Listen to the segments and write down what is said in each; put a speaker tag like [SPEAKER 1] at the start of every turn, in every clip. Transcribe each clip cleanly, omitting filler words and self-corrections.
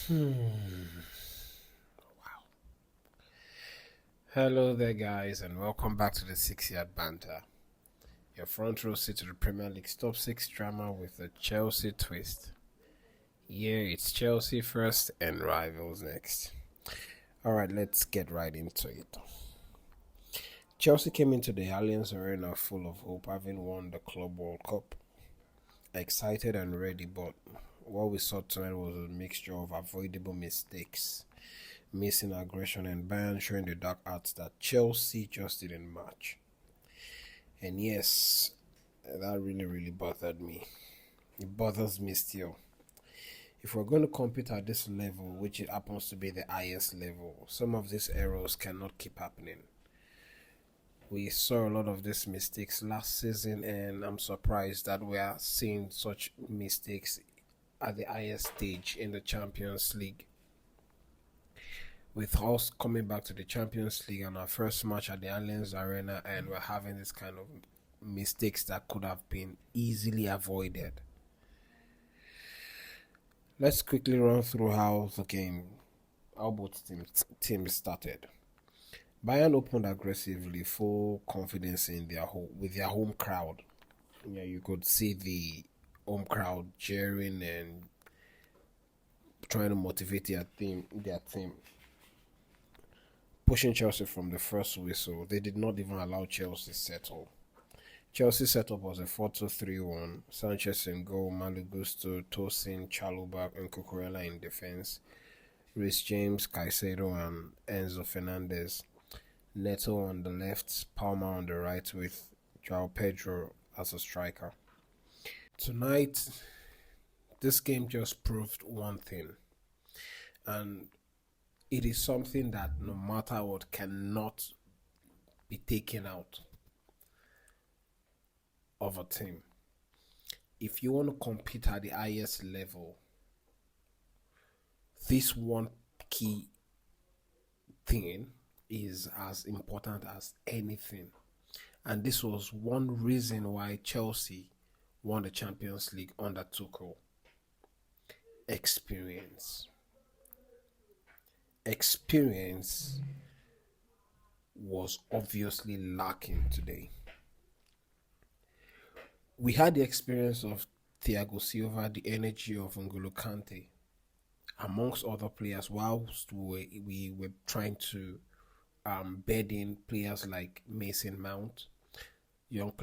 [SPEAKER 1] Wow. Hello there, guys, and welcome back to the 6 Yard Banter. Your front row seat to the Premier League's top 6 drama with a Chelsea twist. Yeah, it's Chelsea first and rivals next. Alright, let's get right into it. Chelsea came into the Allianz Arena full of hope, having won the Club World Cup. Excited and ready, but what we saw tonight was a mixture of avoidable mistakes, missing aggression, and Bayern showing the dark arts that Chelsea just didn't match. And yes, that really bothered me. It bothers me still. If we're going to compete at this level, which it happens to be the highest level, some of these errors cannot keep happening. We saw a lot of these mistakes last season, and I'm surprised that we are seeing such mistakes at the highest stage in the Champions League. With us coming back to the Champions League on our first match at the Allianz Arena, and we're having this kind of mistakes that could have been easily avoided. Let's quickly run through how both teams started. Bayern opened aggressively, full confidence in with their home crowd. Yeah, you could see the home crowd cheering and trying to motivate their team. Pushing Chelsea from the first whistle. They did not even allow Chelsea settle. Chelsea's setup was a 4-2-3-1. Sanchez in goal, Malagusto, Tosin, Chalobah, and Cucurella in defense. Reece James, Caicedo, and Enzo Fernandez. Neto on the left, Palmer on the right, with João Pedro as a striker. Tonight, this game just proved one thing, and it is something that no matter what cannot be taken out of a team. If you want to compete at the highest level, this one key thing is as important as anything. And this was one reason why Chelsea won the Champions League under Tuchel. Experience was obviously lacking today. We had the experience of Thiago Silva, the energy of N'Golo Kante, amongst other players, whilst we were trying to bed in players like Mason Mount, young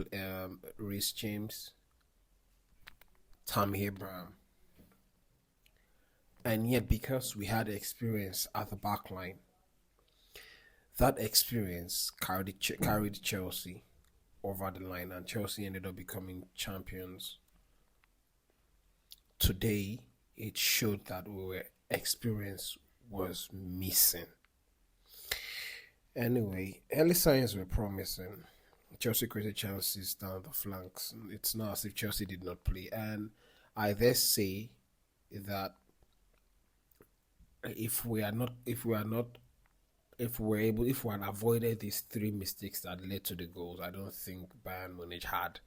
[SPEAKER 1] Reece James, Tammy Abraham. And yet, because we had experience at the back line, that experience carried Chelsea over the line, and Chelsea ended up becoming champions. Today, it showed that experience was missing. Anyway, early signs were promising. Chelsea created chances down the flanks. It's not as if Chelsea did not play, and I dare say that if we had avoided these three mistakes that led to the goals, I don't think Bayern Munich had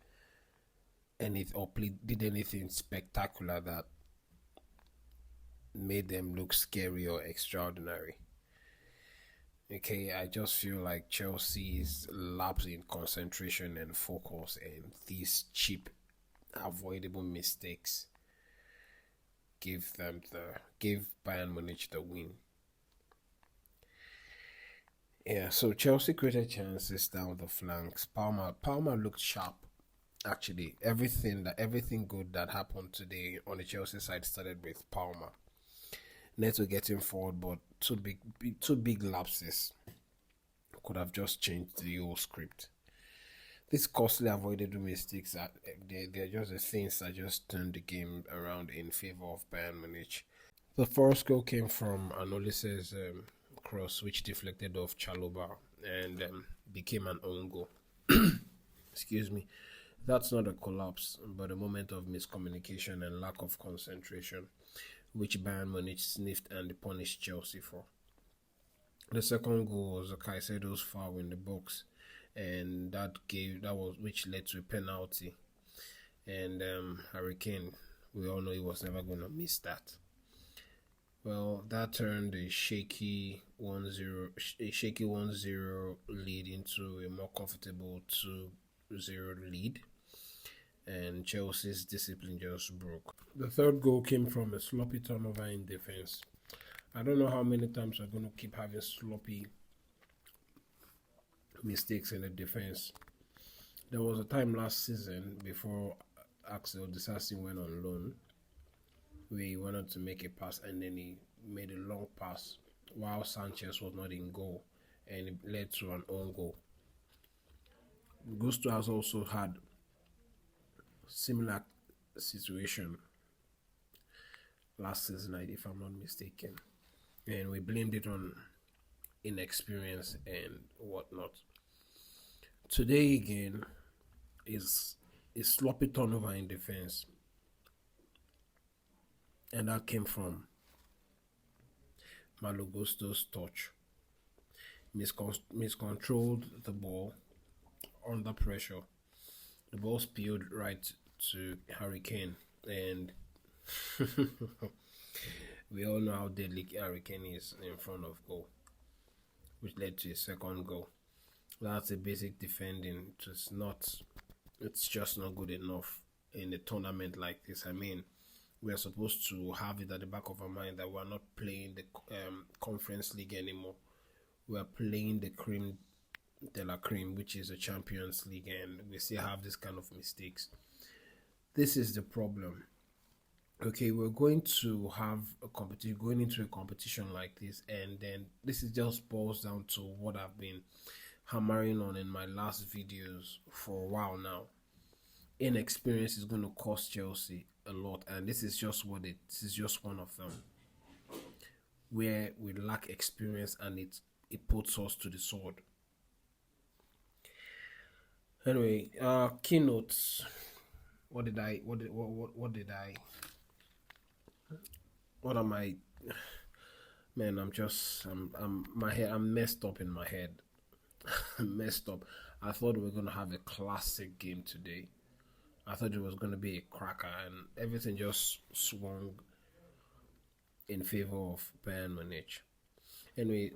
[SPEAKER 1] did anything spectacular that made them look scary or extraordinary. Okay, I just feel like Chelsea's lapse in concentration and focus and these cheap, avoidable mistakes gave Bayern Munich the win. Yeah, so Chelsea created chances down the flanks. Palmer looked sharp. Actually, everything good that happened today on the Chelsea side started with Palmer. Neto getting forward, but two big lapses could have just changed the whole script. These costly avoidable mistakes they're just the things that just turned the game around in favor of Bayern Munich. The first goal came from Anolis's cross, which deflected off Chalobah and became an own goal. Excuse me. That's not a collapse, but a moment of miscommunication and lack of concentration, which Bayern Munich sniffed and punished Chelsea for. The second goal was a Caicedo's foul in the box, and which led to a penalty. And Harry Kane, we all know he was never going to miss that. Well, that turned a shaky 1-0 lead into a more comfortable 2-0 lead, and Chelsea's discipline just broke. The third goal came from a sloppy turnover in defense. I don't know how many times we're going to keep having sloppy mistakes in the defense. There was a time last season before Axel Disasi went on loan. We wanted to make a pass and then he made a long pass while Sanchez was not in goal, and it led to an own goal. Gusto has also had similar situation last season, if I'm not mistaken, and we blamed it on inexperience and whatnot. Today again is a sloppy turnover in defense, and that came from Malo Gusto's touch. Miscontrolled the ball under pressure. The ball spilled right to Harry Kane, and we all know how deadly Harry Kane is in front of goal, which led to a second goal. That's a basic defending. It's just not good enough in a tournament like this. I mean, we are supposed to have it at the back of our mind that we are not playing the Conference League anymore. We are playing the Cream de la Cream, which is a Champions League, and we still have this kind of mistakes. This is the problem. Okay, we're going to have a competition, going into a competition like this, and then this is just boils down to what I've been hammering on in my last videos for a while now. Inexperience is going to cost Chelsea a lot, and this is just one of them, where we lack experience and it puts us to the sword. Anyway, keynotes. What am I? Man, I'm messed up in my head. Messed up. I thought we were gonna have a classic game today. I thought it was gonna be a cracker, and everything just swung in favor of Bayern Munich. Anyway,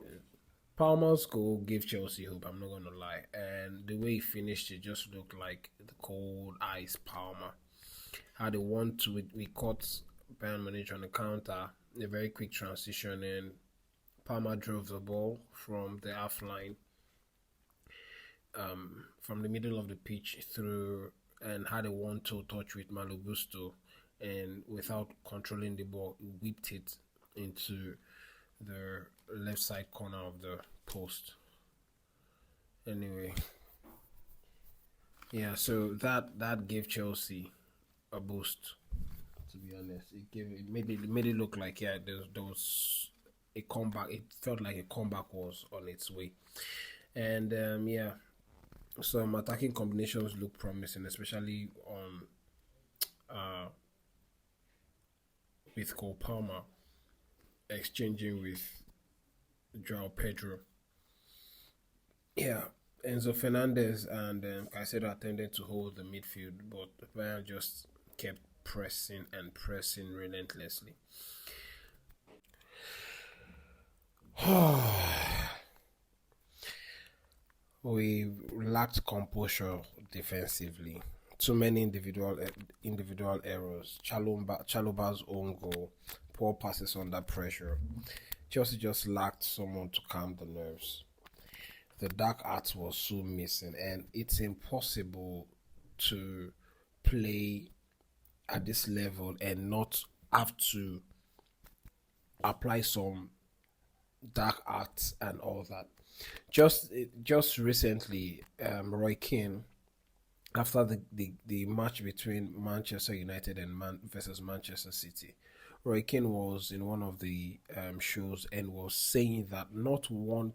[SPEAKER 1] Palmer's goal gave Chelsea hope, I'm not going to lie. And the way he finished, it just looked like the cold ice Palmer. Had a 1-2, we caught Bayern Munich on the counter, a very quick transition, and Palmer drove the ball from the half line, from the middle of the pitch through, and had a 1-2 touch with Malo Gusto, and without controlling the ball, whipped it into the left side corner of the post. Anyway, yeah, so that gave Chelsea a boost. To be honest, it made it look like, yeah, there was a comeback. It felt like a comeback was on its way, and yeah, some attacking combinations look promising, especially on with Cole Palmer exchanging with Joao Pedro. Yeah, Enzo Fernandez and Caicedo attempted to hold the midfield, but Bayern just kept pressing and pressing relentlessly. We lacked composure defensively. Too many individual errors. Chaluba's own goal, poor passes under pressure. Chelsea just lacked someone to calm the nerves. The dark arts was so missing, and it's impossible to play at this level and not have to apply some dark arts and all that. Just recently, Roy Keane, after the match between Manchester United and versus Manchester City, Roy Keane was in one of the shows and was saying that not one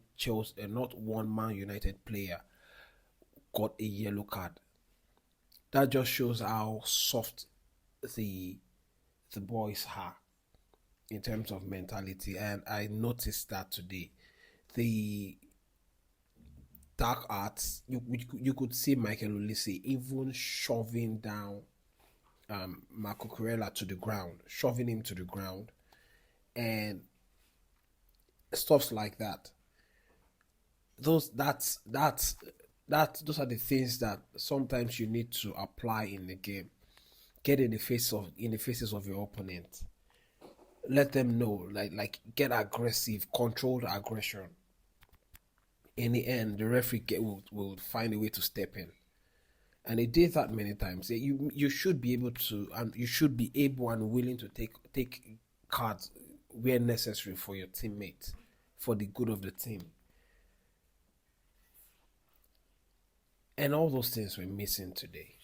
[SPEAKER 1] Man United player got a yellow card. That just shows how soft the boys are in terms of mentality, and I noticed that today. The dark arts, you could see Michael Olise even shoving down Marco Corella to the ground, shoving him to the ground, and stuff like that. Those those are the things that sometimes you need to apply in the game. Get in the faces of your opponent. Let them know, like get aggressive, controlled aggression. In the end, the referee will find a way to step in, and he did that many times. You should be able to, and you should be able and willing to take cards where necessary for your teammates, for the good of the team. And all those things were missing today.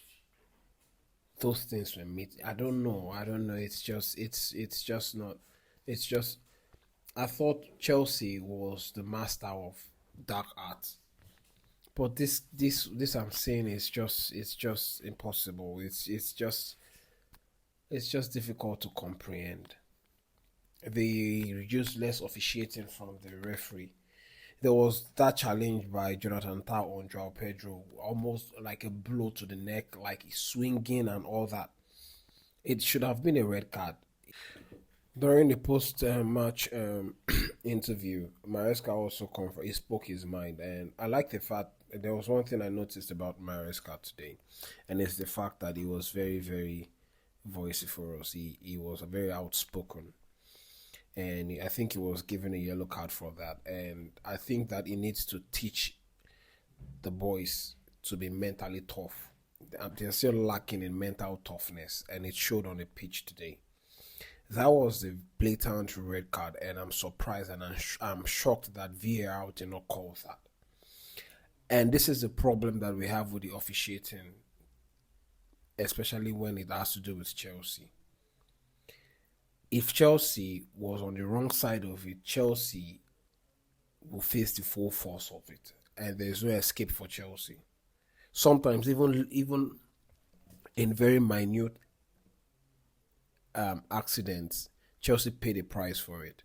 [SPEAKER 1] Those things were missing. I don't know. I don't know. It's just not. It's just. I thought Chelsea was the master of dark arts, but this I'm saying is just impossible. It's just difficult to comprehend. The useless officiating from the referee. There was that challenge by Jonathan Tah on Joao Pedro, almost like a blow to the neck, like he's swinging and all that. It should have been a red card. During the post-match interview, Maresca also he spoke his mind, and I like the fact there was one thing I noticed about Maresca today, and it's the fact that he was very, very vociferous. He was very outspoken, and I think he was given a yellow card for that. And I think that he needs to teach the boys to be mentally tough. They're still lacking in mental toughness, and it showed on the pitch today. That was the blatant red card, and I'm surprised and I'm shocked that VAR did not call that. And this is the problem that we have with the officiating, especially when it has to do with Chelsea. If Chelsea was on the wrong side of it, Chelsea will face the full force of it, and there's no escape for Chelsea. Sometimes even in very minute accidents, Chelsea pay the price for it.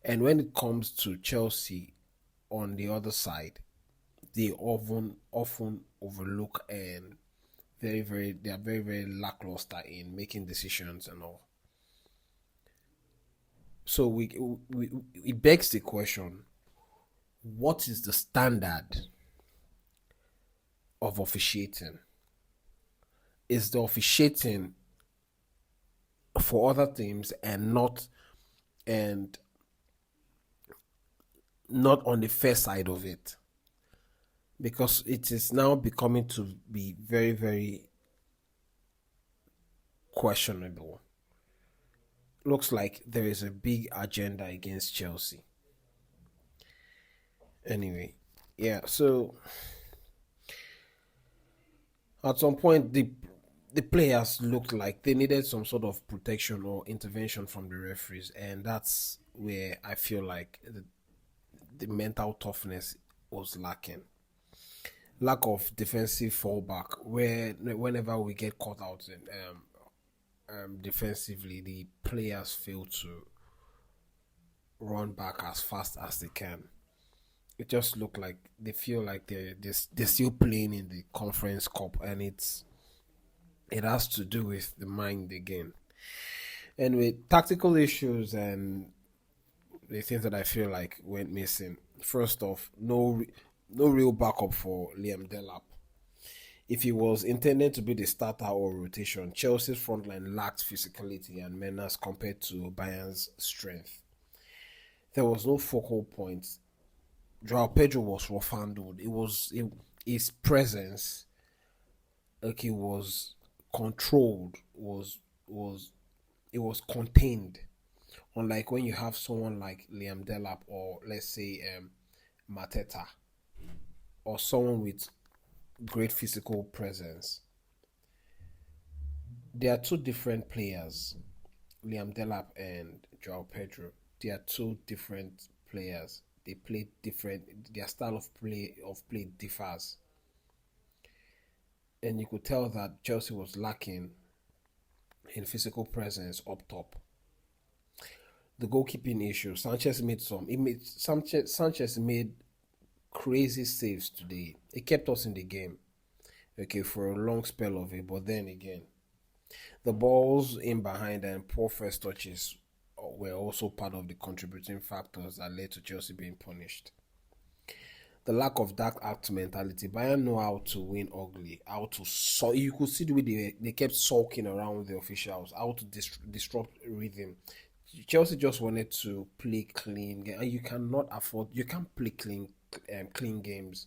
[SPEAKER 1] And when it comes to Chelsea on the other side, they often overlook and they are very, very lackluster in making decisions and all. So it begs the question: what is the standard of officiating? Is the officiating for other teams and not on the fair side of it? Because it is now becoming to be very, very questionable. Looks like there is a big agenda against Chelsea. Anyway, yeah, so at some point the players looked like they needed some sort of protection or intervention from the referees, and that's where I feel like the mental toughness was lacking. Lack of defensive fallback, where whenever we get caught out in, defensively, the players fail to run back as fast as they can. It just looked like they feel like they're still playing in the Conference Cup, and it has to do with the mind again. And with tactical issues and the things that I feel like went missing. First off, no real backup for Liam Delap. If he was intended to be the starter or rotation, Chelsea's frontline lacked physicality and menace compared to Bayern's strength. There was no focal point. Joao Pedro was rough-handled. His presence, like, it was controlled, it was contained. Unlike when you have someone like Liam Delap, or let's say Mateta, or someone with great physical presence. They are two different players, Liam Delap and Joao Pedro. They are two different players. They play different. Their style of play differs, and you could tell that Chelsea was lacking in physical presence up top. The goalkeeping issue. Sanchez made crazy saves today. It kept us in the game, okay, for a long spell of it. But then again, the balls in behind and poor first touches were also part of the contributing factors that led to Chelsea being punished. The lack of dark act mentality. Bayern know how to win ugly, how to you could see the way they kept sulking around with the officials, how to disrupt rhythm. Chelsea just wanted to play clean, and you can't play clean games,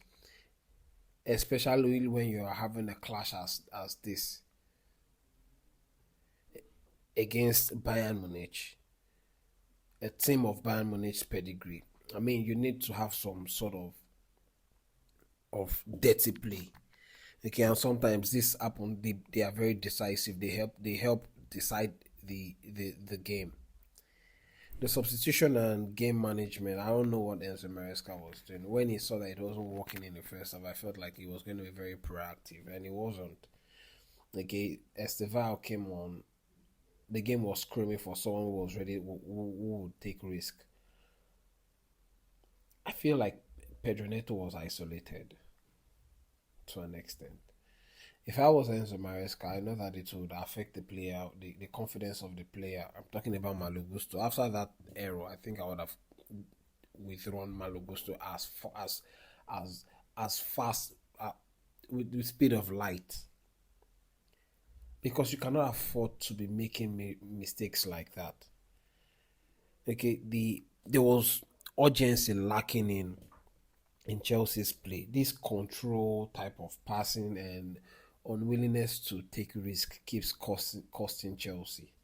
[SPEAKER 1] especially when you are having a clash as this against Bayern Munich, a team of Bayern Munich's pedigree. I mean, you need to have some sort of dirty play. Okay, and sometimes this happen. They are very decisive. They help decide the game. The substitution and game management. I don't know what Enzo Maresca was doing. When he saw that it wasn't working in the first half, I felt like he was going to be very proactive, and he wasn't. Okay, Esteval came on. The game was screaming for someone who was ready, who would take risk. I feel like Pedro Neto was isolated to an extent. If I was Enzo Maresca, I know that it would affect the player, the confidence of the player. I'm talking about Malo Gusto. After that error, I think I would have withdrawn Malo Gusto as fast with the speed of light, because you cannot afford to be making mistakes like that. Okay, there was urgency lacking in Chelsea's play. This control type of passing and unwillingness to take risk keeps costing Chelsea.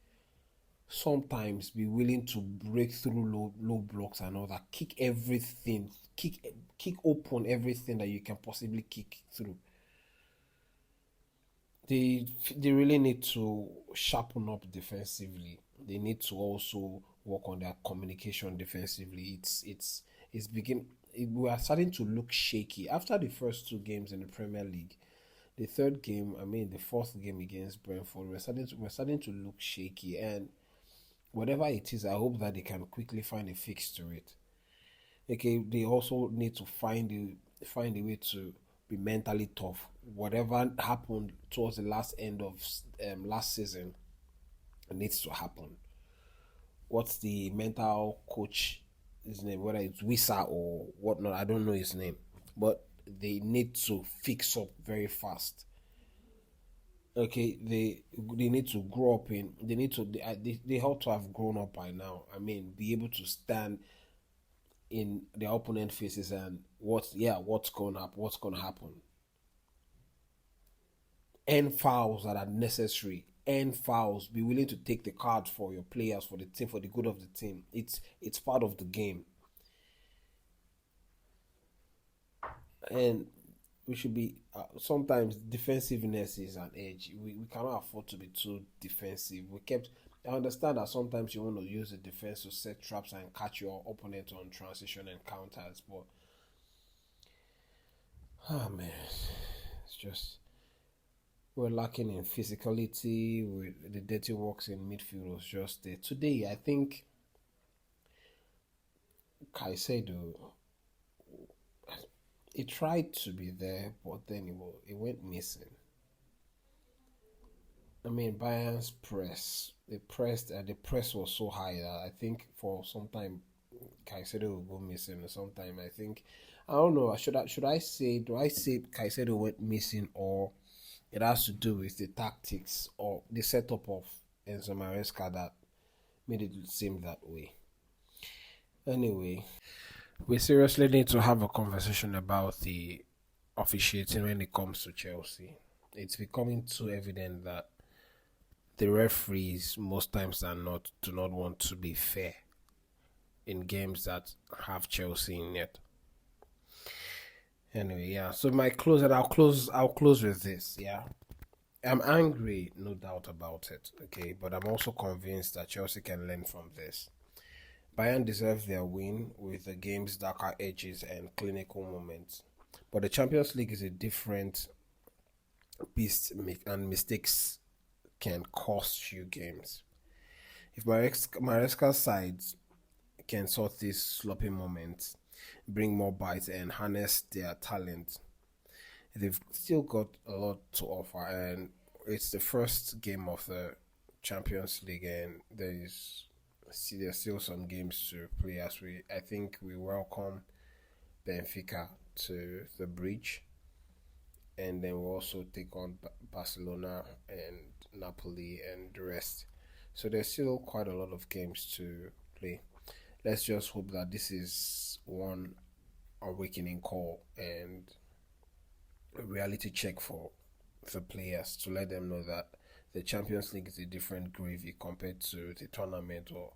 [SPEAKER 1] Sometimes be willing to break through low blocks and all that. Kick everything. Kick open everything that you can possibly kick through. They really need to sharpen up defensively. They need to also work on their communication defensively. We are starting to look shaky after the first two games in the Premier League. The third game, I mean the fourth game against Brentford, we're starting to look shaky, and whatever it is, I hope that they can quickly find a fix to it. Okay, they also need to find a way to be mentally tough. Whatever happened towards the last end of last season, it needs to happen. What's the mental coach his name? Whether it's Wisa or whatnot, I don't know his name, but they need to fix up very fast. Okay, they need to grow up in. They need to. They ought to have grown up by now. I mean, be able to stand in their opponent faces and what's going up, what's going to happen. End fouls that are necessary. End fouls. Be willing to take the cards for your players, for the team, for the good of the team. It's part of the game. And we should be sometimes defensiveness is an edge. We cannot afford to be too defensive. I understand that sometimes you want to use the defense to set traps and catch your opponent on transition and counters, but oh man, it's just we're lacking in physicality. The dirty works in midfield was just there today. I think Caicedo, he tried to be there, but then it went missing. I mean, Bayern's press, the press was so high that I think for some time Caicedo will go missing, or sometime I think I don't know. Do I say Caicedo went missing, or it has to do with the tactics or the setup of Enzo Maresca that made it seem that way? Anyway, we seriously need to have a conversation about the officiating when it comes to Chelsea. It's becoming too evident that the referees, most times than not, do not want to be fair in games that have Chelsea in it. Anyway, yeah. So my close, and I'll close with this. Yeah, I'm angry, no doubt about it. Okay, but I'm also convinced that Chelsea can learn from this. Bayern deserve their win with the game's darker edges and clinical moments, but the Champions League is a different beast, and mistakes can cost you games. If Maresca's sides can sort these sloppy moments, bring more bites, and harness their talent, they've still got a lot to offer. And it's the first game of the Champions League, and there is See, there's still some games to play. I think we welcome Benfica to the bridge, and then we'll also take on Barcelona and Napoli and the rest. So there's still quite a lot of games to play. Let's just hope that this is one awakening call and a reality check for the players to let them know that the Champions League is a different gravy compared to the tournament or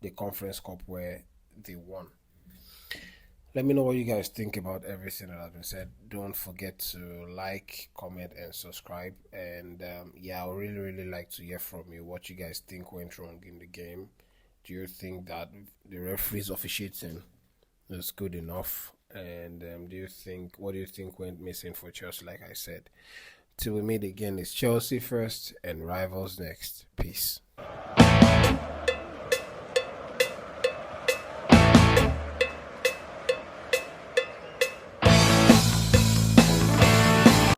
[SPEAKER 1] the Conference Cup where they won. Let me know what you guys think about everything that has been said. Don't forget to like, comment, and subscribe. And I would really, really like to hear from you what you guys think went wrong in the game. Do you think that the referee's officiating is good enough? And what do you think went missing for Chelsea? Like I said, till we meet again, it's Chelsea first and rivals next. Peace.